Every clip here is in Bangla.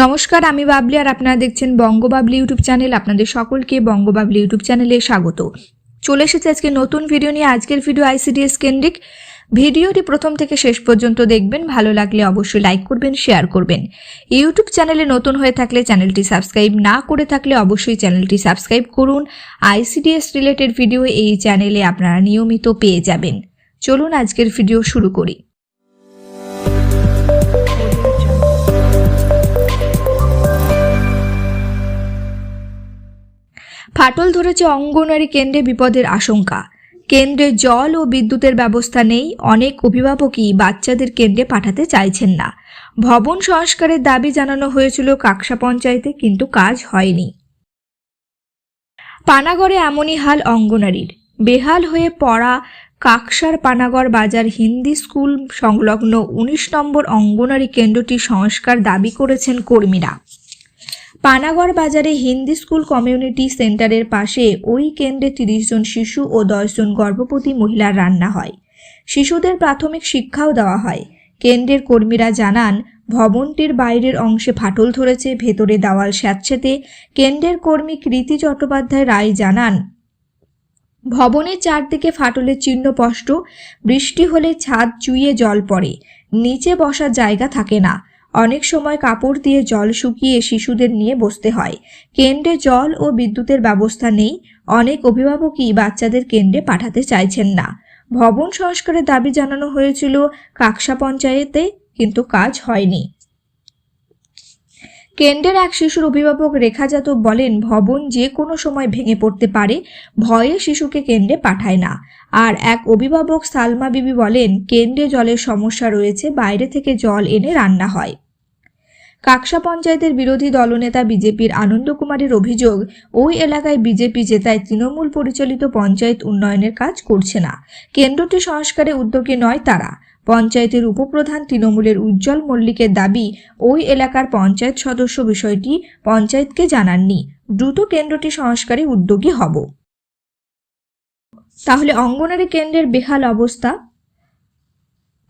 নমস্কার, আমি বাবলি আর আপনারা দেখছেন বঙ্গবাবলি ইউটিউব চ্যানেল। আপনাদের সকলকে বঙ্গবাবলি ইউটিউব চ্যানেলে স্বাগত। চলে এসেছে আজকে নতুন ভিডিও নিয়ে। আজকের ভিডিও আইসিডিএস কেন্দ্রিক। ভিডিওটি প্রথম থেকে শেষ পর্যন্ত দেখবেন। ভালো লাগলে অবশ্যই লাইক করবেন, শেয়ার করবেন। ইউটিউব চ্যানেলে নতুন হয়ে থাকলে চ্যানেলটি সাবস্ক্রাইব না করে থাকলে অবশ্যই চ্যানেলটি সাবস্ক্রাইব করুন। আইসিডিএস রিলেটেড ভিডিও এই চ্যানেলে আপনারা নিয়মিত পেয়ে যাবেন। চলুন আজকের ভিডিও শুরু করি। ফাটল ধরেছে অঙ্গনওয়াড়ি কেন্দ্রে, বিপদের আশঙ্কা। কেন্দ্রে জল ও বিদ্যুতের ব্যবস্থা নেই। অনেক অভিভাবকই বাচ্চাদের কেন্দ্রে পাঠাতে চাইছেন না। ভবন সংস্কারের দাবি জানানো হয়েছিল কাকসা পঞ্চায়েতে, কিন্তু কাজ হয়নি। পানাগড়ে এমনই হাল অঙ্গনওয়াড়ির। বেহাল হয়ে পড়া কাকসার পানাগড় বাজার হিন্দি স্কুল সংলগ্ন 19 নম্বর অঙ্গনওয়াড়ি কেন্দ্রটি সংস্কার দাবি করেছেন কর্মীরা। পানাগড় বাজারে হিন্দি স্কুল কমিউনিটি সেন্টারের পাশে ওই কেন্দ্রে 30 জন শিশু ও 10 জন গর্ভবতী মহিলার রান্না হয়। শিশুদের প্রাথমিক শিক্ষাও দেওয়া হয়। কেন্দ্রের কর্মীরা জানান, ভবনটির বাইরের অংশে ফাটল ধরেছে, ভেতরে দেওয়াল স্যাঁতসেঁতে। কেন্দ্রের কর্মী কৃতি চট্টোপাধ্যায় রায় জানান, ভবনের চারদিকে ফাটলের চিহ্ন স্পষ্ট। বৃষ্টি হলে ছাদ চুইয়ে জল পড়ে, নিচে বসার জায়গা থাকে না। অনেক সময় কাপড় দিয়ে জল শুকিয়ে শিশুদের নিয়ে বসতে হয়। কেন্দ্রে জল ও বিদ্যুতের ব্যবস্থা নেই। অনেক অভিভাবকই বাচ্চাদের কেন্দ্রে পাঠাতে চাইছেন না। ভবন সংস্কারের দাবি জানানো হয়েছিল কাকসা পঞ্চায়েতে, কিন্তু কাজ হয়নি। কেন্দ্রের এক শিশুর অভিভাবক রেখা যাদব বলেন, ভবন যে কোনো সময় ভেঙে পড়তে পারে, ভয়ে শিশুকে কেন্দ্রে পাঠায় না। আর এক অভিভাবক সালমা বিবি বলেন, কেন্দ্রে জলের সমস্যা রয়েছে, বাইরে থেকে জল এনে রান্না হয়। কাকসা পঞ্চায়েতের বিরোধী দলনেতা বিজেপির আনন্দ কুমারের অভিযোগ, ওই এলাকায় বিজেপি জেতায় তৃণমূল পরিচালিত পঞ্চায়েত উন্নয়নের কাজ করছে না। কেন্দ্রটি সংস্কারে উদ্যোগী নয় তারা। পঞ্চায়েতের উপপ্রধান তৃণমূলের উজ্জ্বল মল্লিকের দাবি, ওই এলাকার পঞ্চায়েত সদস্য বিষয়টি পঞ্চায়েতকে জানাননি। দ্রুত কেন্দ্রটি সংস্কারে উদ্যোগী হব। তাহলে অঙ্গনওয়াড়ি কেন্দ্রের বেহাল অবস্থা,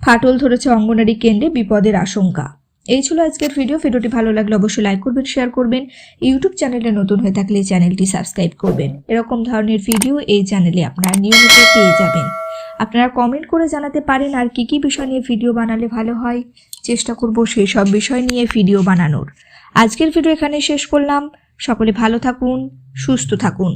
ফাটল ধরেছে অঙ্গনওয়াড়ি কেন্দ্রে, বিপদের আশঙ্কা। এই ছিল আজকের ভিডিওটি ভালো লাগলে অবশ্যই লাইক করবেন, শেয়ার করবেন। ইউটিউব চ্যানেলে নতুন হয়ে থাকলে চ্যানেলটি সাবস্ক্রাইব করবেন। এরকম ধরনের ভিডিও এই চ্যানেলে আপনারা নিয়মিত পেয়ে যাবেন। আপনারা কমেন্ট করে জানাতে পারেন আর কি কি বিষয় নিয়ে ভিডিও বানালে ভালো হয়। চেষ্টা করব সেই সব বিষয় নিয়ে ভিডিও বানানোর। আজকের ভিডিও এখানে শেষ করলাম। সকলে ভালো থাকুন, সুস্থ থাকুন।